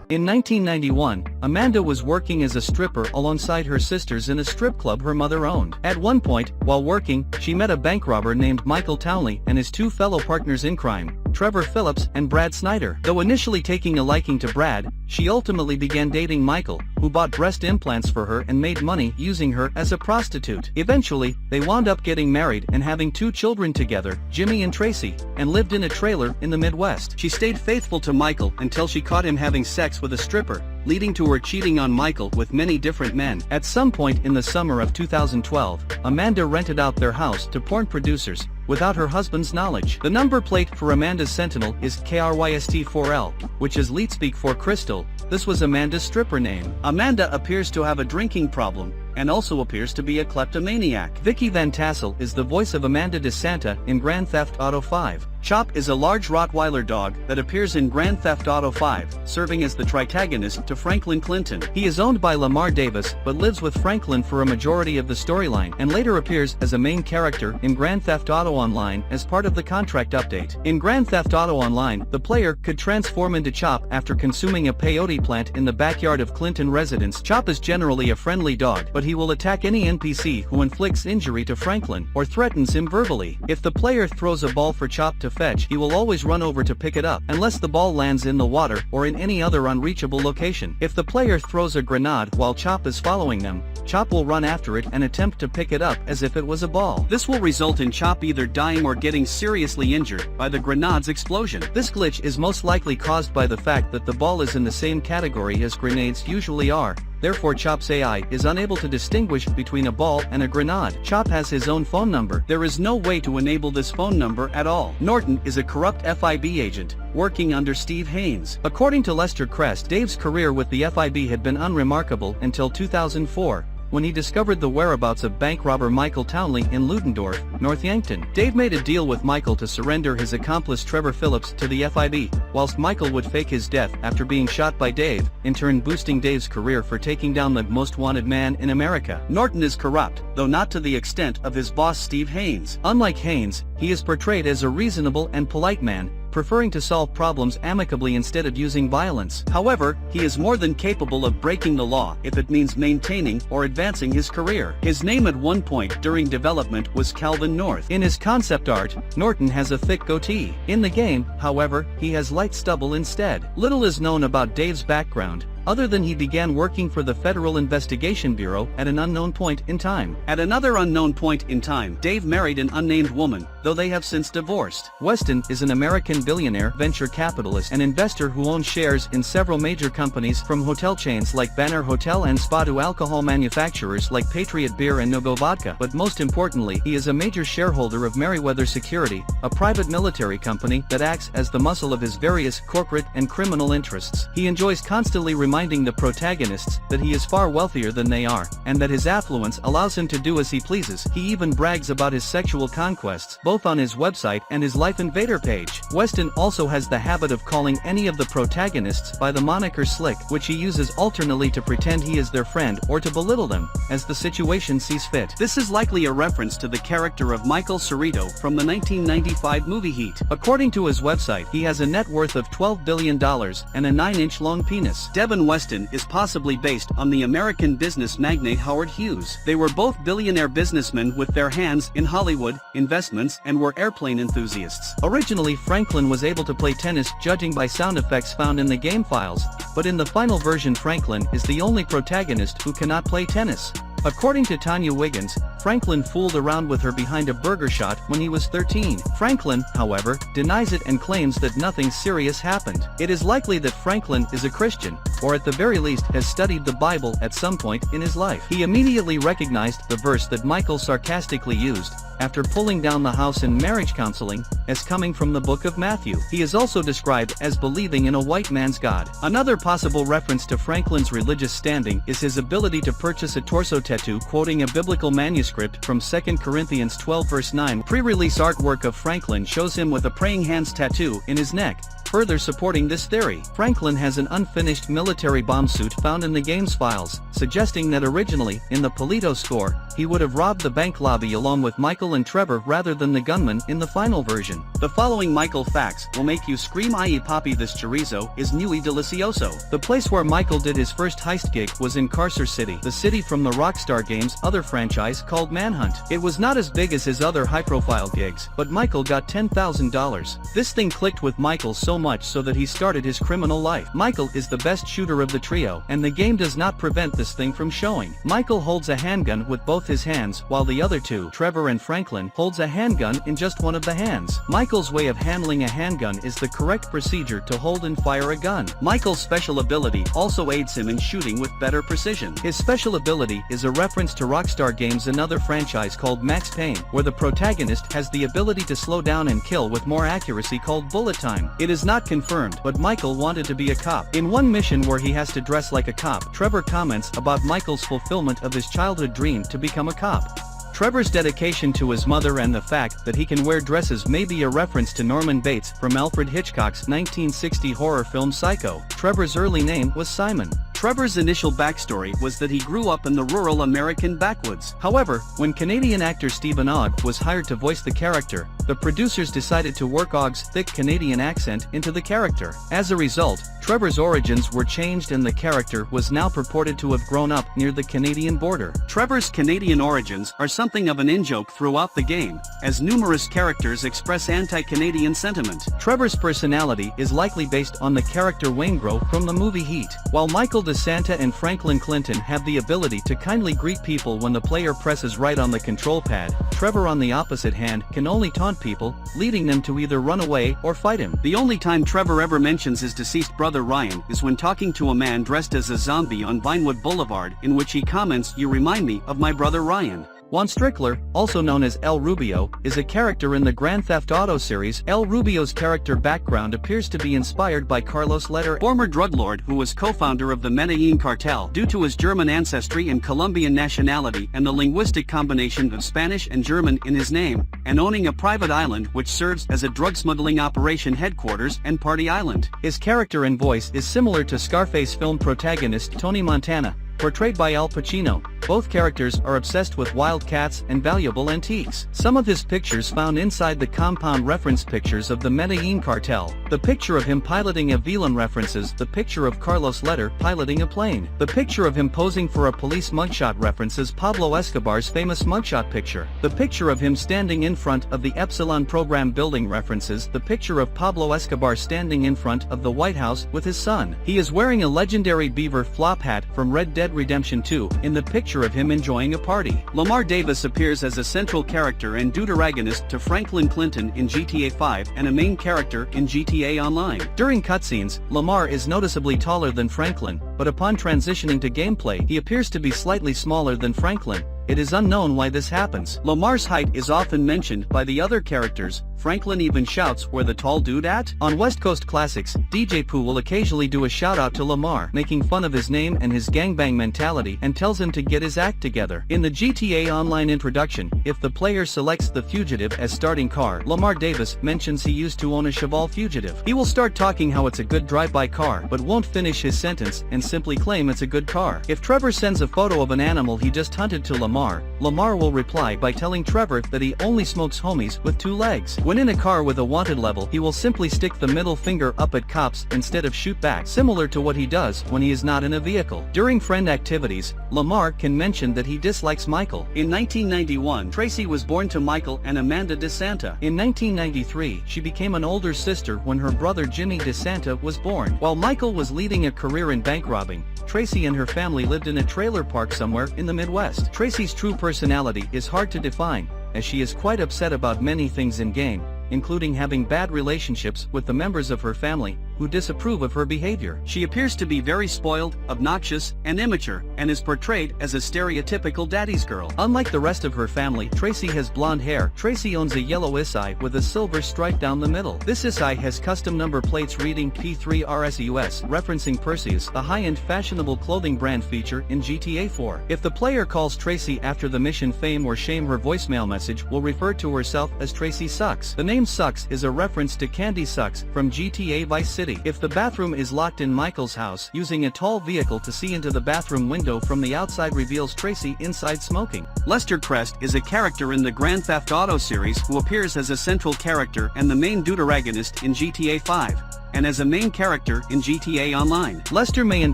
In 1991, Amanda was working as a stripper alongside her sisters in a strip club her mother owned. At one point, while working, she met a bank robber named Michael Townley and his two fellow partners in crime, Trevor Phillips and Brad Snyder. Though initially taking a liking to Brad, she ultimately began dating Michael, who bought breast implants for her and made money using her as a prostitute. Eventually, they wound up getting married and having 2 children together, Jimmy and Tracy, and lived in a trailer in the Midwest. She stayed faithful to Michael until she caught him having sex with a stripper, leading to her cheating on Michael with many different men. At some point in the summer of 2012, Amanda rented out their house to porn producers, without her husband's knowledge. The number plate for Amanda's Sentinel is KRYST4L, which is Leetspeak for Crystal. This was Amanda's stripper name. Amanda appears to have a drinking problem, and also appears to be a kleptomaniac. Vicky Van Tassel is the voice of Amanda DeSanta in Grand Theft Auto 5. Chop is a large Rottweiler dog that appears in Grand Theft Auto 5, serving as the tritagonist to Franklin Clinton. He is owned by Lamar Davis but lives with Franklin for a majority of the storyline, and later appears as a main character in Grand Theft Auto Online as part of the contract update. In Grand Theft Auto Online, the player could transform into Chop after consuming a peyote plant in the backyard of Clinton residence. Chop is generally a friendly dog, but he will attack any NPC who inflicts injury to Franklin or threatens him verbally. If the player throws a ball for Chop to fetch, he will always run over to pick it up, unless the ball lands in the water or in any other unreachable location. If the player throws a grenade while Chop is following them, Chop will run after it and attempt to pick it up as if it was a ball. This will result in Chop either dying or getting seriously injured by the grenade's explosion. This glitch is most likely caused by the fact that the ball is in the same category as grenades usually are. Therefore Chop's AI is unable to distinguish between a ball and a grenade. Chop has his own phone number. There is no way to enable this phone number at all. Norton is a corrupt FIB agent, working under Steve Haynes. According to Lester Crest, Dave's career with the FIB had been unremarkable until 2004. When he discovered the whereabouts of bank robber Michael Townley in Ludendorff, North Yankton. Dave made a deal with Michael to surrender his accomplice Trevor Phillips to the FIB, whilst Michael would fake his death after being shot by Dave, in turn boosting Dave's career for taking down the most wanted man in America. Norton is corrupt, though not to the extent of his boss Steve Haynes. Unlike Haynes, he is portrayed as a reasonable and polite man, preferring to solve problems amicably instead of using violence. However, he is more than capable of breaking the law if it means maintaining or advancing his career. His name at one point during development was Calvin North. In his concept art, Norton has a thick goatee. In the game, however, he has light stubble instead. Little is known about Dave's background, other than he began working for the Federal Investigation Bureau at an unknown point in time. At another unknown point in time, Dave married an unnamed woman, though they have since divorced. Weston is an American billionaire, venture capitalist, and investor who owns shares in several major companies, from hotel chains like Banner Hotel and Spa to alcohol manufacturers like Patriot Beer and Nogo Vodka. But most importantly, he is a major shareholder of Merryweather Security, a private military company that acts as the muscle of his various corporate and criminal interests. He enjoys constantly reminding the protagonists that he is far wealthier than they are, and that his affluence allows him to do as he pleases. He even brags about his sexual conquests, both on his website and his Life Invader page. Weston also has the habit of calling any of the protagonists by the moniker Slick, which he uses alternately to pretend he is their friend or to belittle them, as the situation sees fit. This is likely a reference to the character of Michael Cerrito from the 1995 movie Heat. According to his website, he has a net worth of $12 billion and a 9-inch long penis. Devin Weston is possibly based on the American business magnate Howard Hughes. They were both billionaire businessmen with their hands in Hollywood, investments, and were airplane enthusiasts. Originally, Franklin was able to play tennis judging by sound effects found in the game files, but in the final version Franklin is the only protagonist who cannot play tennis. According to Tanya Wiggins, Franklin fooled around with her behind a burger shot when he was 13. Franklin, however, denies it and claims that nothing serious happened. It is likely that Franklin is a Christian, or at the very least has studied the Bible at some point in his life. He immediately recognized the verse that Michael sarcastically used, after pulling down the house in marriage counseling, as coming from the book of Matthew. He is also described as believing in a white man's God. Another possible reference to Franklin's religious standing is his ability to purchase a torso tattoo quoting a biblical manuscript from 2 Corinthians 12 verse 9. Pre-release artwork of Franklin shows him with a praying hands tattoo in his neck, further supporting this theory. Franklin has an unfinished military bomb suit found in the game's files, suggesting that originally, in the Polito score, he would have robbed the bank lobby along with Michael and Trevor rather than the gunman in the final version. The following Michael facts will make you scream "Ay papi, this chorizo is muy delicioso." The place where Michael did his first heist gig was in Carcer City, the city from the Rockstar Games' other franchise called Manhunt. It was not as big as his other high-profile gigs, but Michael got $10,000. This thing clicked with Michael so much so that he started his criminal life. Michael is the best shooter of the trio, and the game does not prevent this thing from showing. Michael holds a handgun with both his hands, while the other two, Trevor and Franklin, holds a handgun in just one of the hands. Michael's way of handling a handgun is the correct procedure to hold and fire a gun. Michael's special ability also aids him in shooting with better precision. His special ability is a reference to Rockstar Games' another franchise called Max Payne, where the protagonist has the ability to slow down and kill with more accuracy called bullet time. It is not confirmed, but Michael wanted to be a cop. In one mission where he has to dress like a cop, Trevor comments about Michael's fulfillment of his childhood dream to become a cop. Trevor's dedication to his mother and the fact that he can wear dresses may be a reference to Norman Bates from Alfred Hitchcock's 1960 horror film Psycho. Trevor's early name was Simon. Trevor's initial backstory was that he grew up in the rural American backwoods. However, when Canadian actor Stephen Ogg was hired to voice the character, the producers decided to work Ogg's thick Canadian accent into the character. As a result, Trevor's origins were changed and the character was now purported to have grown up near the Canadian border. Trevor's Canadian origins are something of an in-joke throughout the game, as numerous characters express anti-Canadian sentiment. Trevor's personality is likely based on the character Waingro from the movie Heat. While Michael DeSanta and Franklin Clinton have the ability to kindly greet people when the player presses right on the control pad, Trevor on the opposite hand can only taunt people, leading them to either run away or fight him. The only time Trevor ever mentions his deceased brother Ryan is when talking to a man dressed as a zombie on Vinewood Boulevard, in which he comments, "You remind me of my brother Ryan." Juan Strickler, also known as El Rubio, is a character in the Grand Theft Auto series. El Rubio's character background appears to be inspired by Carlos Leder, former drug lord who was co-founder of the Medellin cartel due to his German ancestry and Colombian nationality and the linguistic combination of Spanish and German in his name, and owning a private island which serves as a drug smuggling operation headquarters and party island. His character and voice is similar to Scarface film protagonist Tony Montana, portrayed by Al Pacino. Both characters are obsessed with wild cats and valuable antiques. Some of his pictures found inside the compound reference pictures of the Medellin cartel. The picture of him piloting a Velan references the picture of Carlos Leder piloting a plane. The picture of him posing for a police mugshot references Pablo Escobar's famous mugshot picture. The picture of him standing in front of the Epsilon program building references the picture of Pablo Escobar standing in front of the White House with his son. He is wearing a legendary beaver flop hat from Red Dead Redemption 2 in the picture of him enjoying a party. Lamar Davis appears as a central character and deuteragonist to Franklin Clinton in GTA 5 and a main character in GTA Online. During cutscenes, Lamar is noticeably taller than Franklin, but upon transitioning to gameplay he appears to be slightly smaller than Franklin. It is unknown why this happens. Lamar's height is often mentioned by the other characters. Franklin even shouts, "Where the tall dude at?" On West Coast Classics, DJ Pooh will occasionally do a shout-out to Lamar, making fun of his name and his gangbang mentality and tells him to get his act together. In the GTA Online introduction, if the player selects the Fugitive as starting car, Lamar Davis mentions he used to own a Chevelle Fugitive. He will start talking how it's a good drive-by car but won't finish his sentence and simply claim it's a good car. If Trevor sends a photo of an animal he just hunted to Lamar will reply by telling Trevor that he only smokes homies with 2 legs. When in a car with a wanted level he will simply stick the middle finger up at cops instead of shoot back, similar to what he does when he is not in a vehicle. During friend activities, Lamar can mention that he dislikes Michael. In 1991, Tracy was born to Michael and Amanda DeSanta. In 1993, she became an older sister when her brother Jimmy DeSanta was born. While Michael was leading a career in bank robbing, Tracy and her family lived in a trailer park somewhere in the Midwest. Tracy's true personality is hard to define, as she is quite upset about many things in game, including having bad relationships with the members of her family who disapprove of her behavior. She appears to be very spoiled, obnoxious, and immature, and is portrayed as a stereotypical daddy's girl. Unlike the rest of her family, Tracy has blonde hair. Tracy owns a yellow Isai with a silver stripe down the middle. This Isai has custom number plates reading P3RSUS, referencing Perseus, a high-end fashionable clothing brand feature in GTA 4. If the player calls Tracy after the mission Fame or Shame, her voicemail message will refer to herself as Tracy Sucks. The name Sucks is a reference to Candy Sucks from GTA Vice City. City. If the bathroom is locked in Michael's house, using a tall vehicle to see into the bathroom window from the outside reveals Tracy inside smoking. Lester Crest is a character in the Grand Theft Auto series who appears as a central character and the main deuteragonist in GTA 5. And as a main character in GTA Online. Lester may in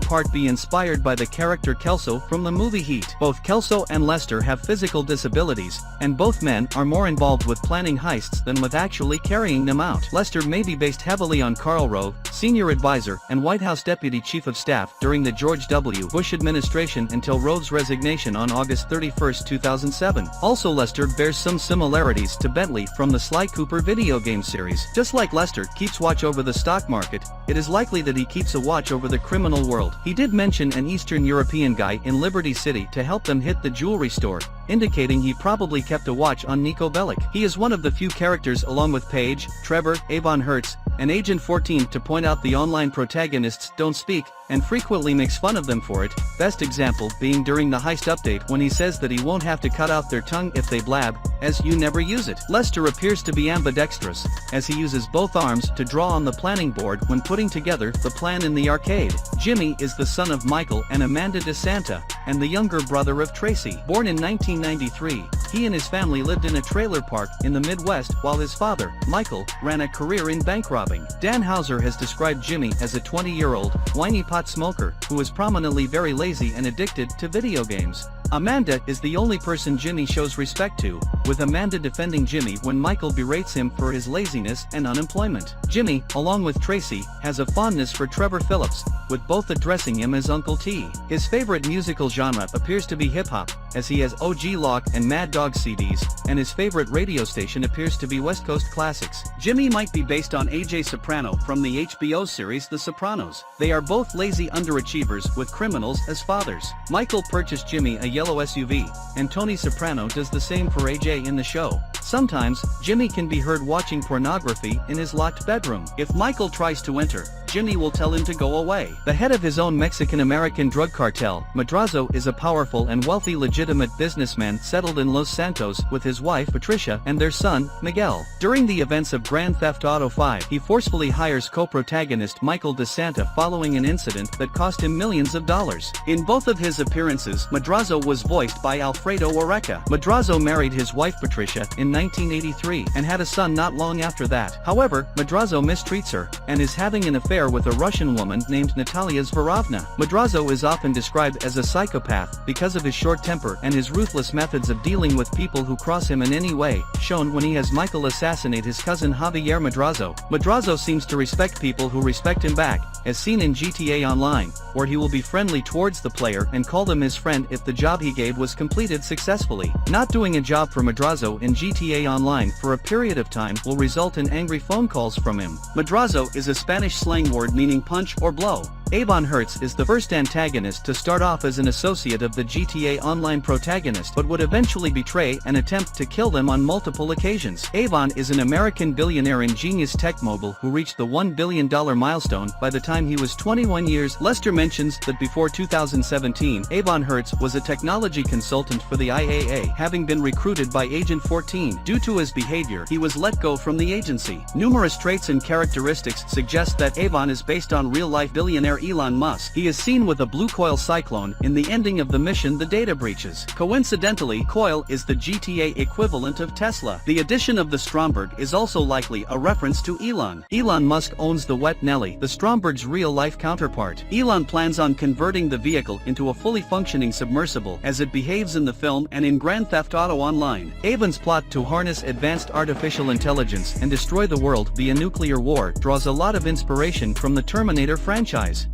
part be inspired by the character Kelso from the movie Heat. Both Kelso and Lester have physical disabilities, and both men are more involved with planning heists than with actually carrying them out. Lester may be based heavily on Karl Rove, senior advisor and White House Deputy Chief of Staff during the George W. Bush administration until Rove's resignation on August 31, 2007. Also, Lester bears some similarities to Bentley from the Sly Cooper video game series. Just like Lester keeps watch over the stock market, it is likely that he keeps a watch over the criminal world. He did mention an Eastern European guy in Liberty City to help them hit the jewelry store, indicating he probably kept a watch on Niko Bellic. He is one of the few characters along with Paige, Trevor, Avon Hertz, and Agent 14 to point out the online protagonists don't speak, and frequently makes fun of them for it, best example being during the heist update when he says that he won't have to cut out their tongue if they blab, as you never use it. Lester appears to be ambidextrous, as he uses both arms to draw on the planning board when putting together the plan in the arcade. Jimmy is the son of Michael and Amanda DeSanta, and the younger brother of Tracy. Born in 1993, he and his family lived in a trailer park in the Midwest while his father, Michael, ran a career in bank robbing. Dan Hauser has described Jimmy as a 20-year-old, whiny pot smoker, who is prominently very lazy and addicted to video games. Amanda is the only person Jimmy shows respect to, with Amanda defending Jimmy when Michael berates him for his laziness and unemployment. Jimmy, along with Tracy, has a fondness for Trevor Phillips, with both addressing him as Uncle T. His favorite musical genre appears to be hip-hop, as he has OG Lock and Mad Dog CDs, and his favorite radio station appears to be West Coast Classics. Jimmy might be based on AJ Soprano from the HBO series The Sopranos. They are both lazy underachievers with criminals as fathers. Michael purchased Jimmy a yellow SUV, and Tony Soprano does the same for AJ in the show. Sometimes, Jimmy can be heard watching pornography in his locked bedroom. If Michael tries to enter, Jimmy will tell him to go away. The head of his own Mexican-American drug cartel, Madrazo, is a powerful and wealthy legitimate businessman settled in Los Santos with his wife Patricia and their son, Miguel. During the events of Grand Theft Auto 5, he forcefully hires co-protagonist Michael DeSanta following an incident that cost him millions of dollars. In both of his appearances, Madrazo was voiced by Alfredo Oreca. Madrazo married his wife Patricia in 1983 and had a son not long after that. However, Madrazo mistreats her, and is having an affair with a Russian woman named Natalia Zverovna. Madrazo is often described as a psychopath because of his short temper and his ruthless methods of dealing with people who cross him in any way, shown when he has Michael assassinate his cousin Javier Madrazo. Madrazo seems to respect people who respect him back, as seen in GTA Online, where he will be friendly towards the player and call them his friend if the job he gave was completed successfully. Not doing a job for Madrazo in GTA Online for a period of time will result in angry phone calls from him. Madrazo is a Spanish slang word meaning punch or blow. Avon Hertz is the first antagonist to start off as an associate of the GTA Online protagonist but would eventually betray and attempt to kill them on multiple occasions. Avon is an American billionaire and genius tech mogul who reached the $1 billion milestone by the time he was 21 years. Lester mentions that before 2017, Avon Hertz was a technology consultant for the IAA, having been recruited by Agent 14. Due to his behavior, he was let go from the agency. Numerous traits and characteristics suggest that Avon is based on real-life billionaire Elon Musk. He is seen with a blue coil cyclone in the ending of the mission The Data Breaches. Coincidentally, coil is the GTA equivalent of Tesla. The addition of the Stromberg is also likely a reference to Elon. Elon Musk owns the Wet Nelly, the Stromberg's real-life counterpart. Elon plans on converting the vehicle into a fully functioning submersible as it behaves in the film and in Grand Theft Auto Online. Avon's plot to harness advanced artificial intelligence and destroy the world via nuclear war draws a lot of inspiration from the Terminator franchise.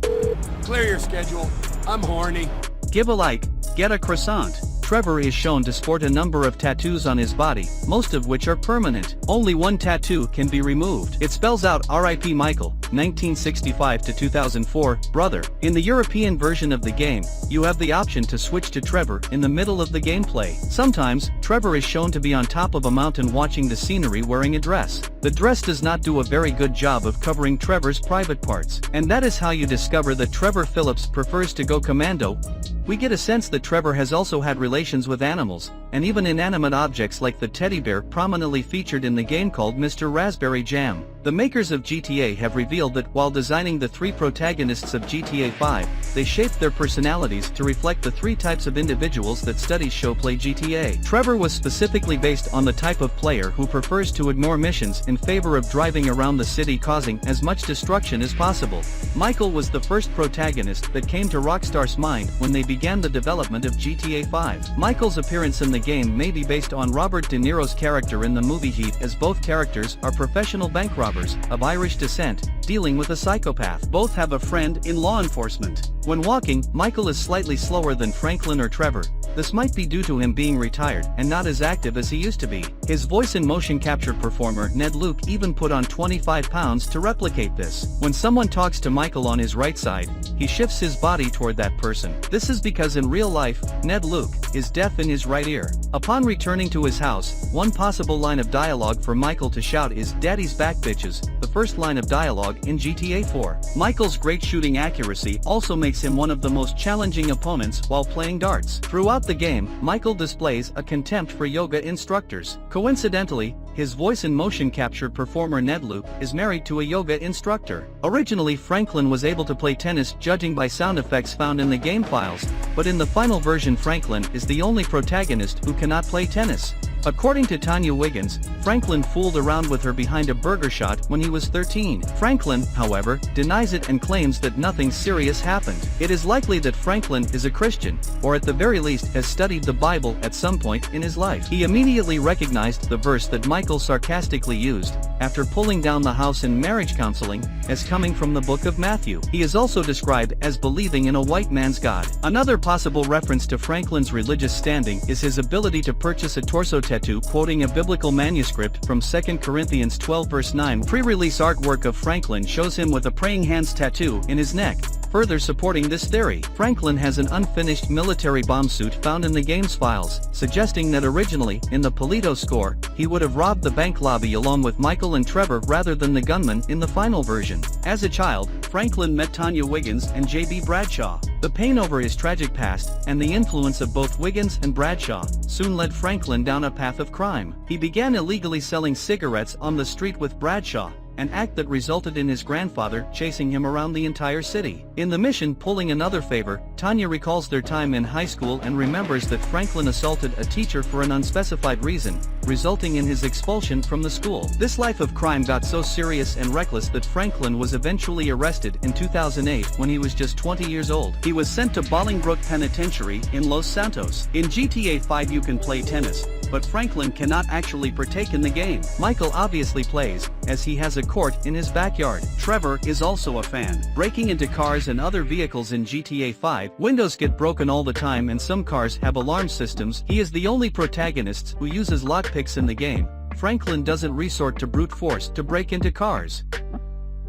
Clear your schedule. I'm horny. Give a like, get a croissant. Trevor is shown to sport a number of tattoos on his body, most of which are permanent. Only one tattoo can be removed. It spells out R.I.P. Michael, 1965 to 2004, brother. In the European version of the game, you have the option to switch to Trevor in the middle of the gameplay. Sometimes, Trevor is shown to be on top of a mountain watching the scenery wearing a dress. The dress does not do a very good job of covering Trevor's private parts, and that is how you discover that Trevor Phillips prefers to go commando. We get a sense that Trevor has also had relations with animals, and even inanimate objects like the teddy bear prominently featured in the game called Mr. Raspberry Jam. The makers of GTA have revealed that while designing the 3 protagonists of GTA 5, they shaped their personalities to reflect the 3 types of individuals that studies show play GTA. Trevor was specifically based on the type of player who prefers to ignore missions in favor of driving around the city causing as much destruction as possible. Michael was the first protagonist that came to Rockstar's mind when they began the development of GTA 5. Michael's appearance in the game may be based on Robert De Niro's character in the movie Heat, as both characters are professional bank robbers of Irish descent, dealing with a psychopath. Both have a friend in law enforcement. When walking, Michael is slightly slower than Franklin or Trevor. This might be due to him being retired and not as active as he used to be. His voice and motion capture performer Ned Luke even put on 25 pounds to replicate this. When someone talks to Michael on his right side, he shifts his body toward that person. This is because in real life, Ned Luke is deaf in his right ear. Upon returning to his house, one possible line of dialogue for Michael to shout is "Daddy's back bitches," the first line of dialogue in GTA 4. Michael's great shooting accuracy also makes him one of the most challenging opponents while playing darts. Throughout the game, Michael displays a contempt for yoga instructors. Coincidentally, his voice and motion capture performer Ned Luke is married to a yoga instructor. Originally, Franklin was able to play tennis judging by sound effects found in the game files, but in the final version Franklin is the only protagonist who cannot play tennis. According to Tanya Wiggins, Franklin fooled around with her behind a burger shot when he was 13. Franklin, however, denies it and claims that nothing serious happened. It is likely that Franklin is a Christian, or at the very least has studied the Bible at some point in his life. He immediately recognized the verse that Michael sarcastically used, after pulling down the house in marriage counseling, as coming from the book of Matthew. He is also described as believing in a white man's God. Another possible reference to Franklin's religious standing is his ability to purchase a torso tattoo quoting a biblical manuscript from 2 Corinthians 12 verse 9. Pre-release artwork of Franklin shows him with a praying hands tattoo in his neck, further supporting this theory. Franklin has an unfinished military bomb suit found in the game's files, suggesting that originally, in the Polito score, he would have robbed the bank lobby along with Michael and Trevor rather than the gunman in the final version. As a child, Franklin met Tanya Wiggins and J.B. Bradshaw. The pain over his tragic past, and the influence of both Wiggins and Bradshaw, soon led Franklin down a path of crime. He began illegally selling cigarettes on the street with Bradshaw, an act that resulted in his grandfather chasing him around the entire city. In the mission Pulling Another Favor, Tanya recalls their time in high school and remembers that Franklin assaulted a teacher for an unspecified reason, resulting in his expulsion from the school. This life of crime got so serious and reckless that Franklin was eventually arrested in 2008 when he was just 20 years old. He was sent to Bolingbroke Penitentiary in Los Santos. In GTA 5 you can play tennis, but Franklin cannot actually partake in the game. Michael obviously plays, as he has a court in his backyard. Trevor is also a fan. Breaking into cars and other vehicles in GTA 5, windows get broken all the time and some cars have alarm systems. He is the only protagonist who uses lockpicks in the game. Franklin doesn't resort to brute force to break into cars.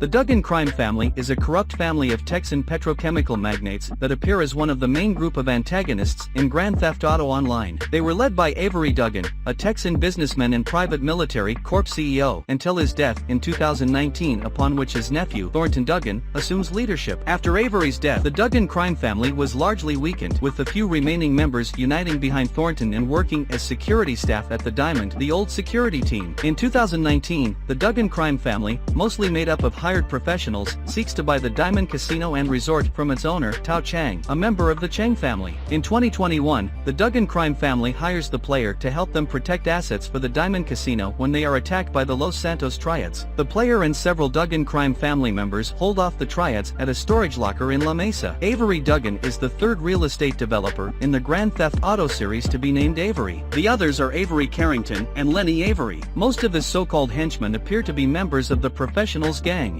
The Duggan crime family is a corrupt family of Texan petrochemical magnates that appear as one of the main group of antagonists in Grand Theft Auto Online. They were led by Avery Duggan, a Texan businessman and private military corp CEO, until his death in 2019, upon which his nephew, Thornton Duggan, assumes leadership. After Avery's death, the Duggan crime family was largely weakened, with the few remaining members uniting behind Thornton and working as security staff at the Diamond, the old security team. In 2019, the Duggan crime family, mostly made up of hired professionals, seeks to buy the Diamond Casino and Resort from its owner, Tao Chang, a member of the Chang family. In 2021, the Duggan crime family hires the player to help them protect assets for the Diamond Casino when they are attacked by the Los Santos Triads. The player and several Duggan crime family members hold off the Triads at a storage locker in La Mesa. Avery Duggan is the third real estate developer in the Grand Theft Auto series to be named Avery. The others are Avery Carrington and Lenny Avery. Most of his so-called henchmen appear to be members of the Professionals gang.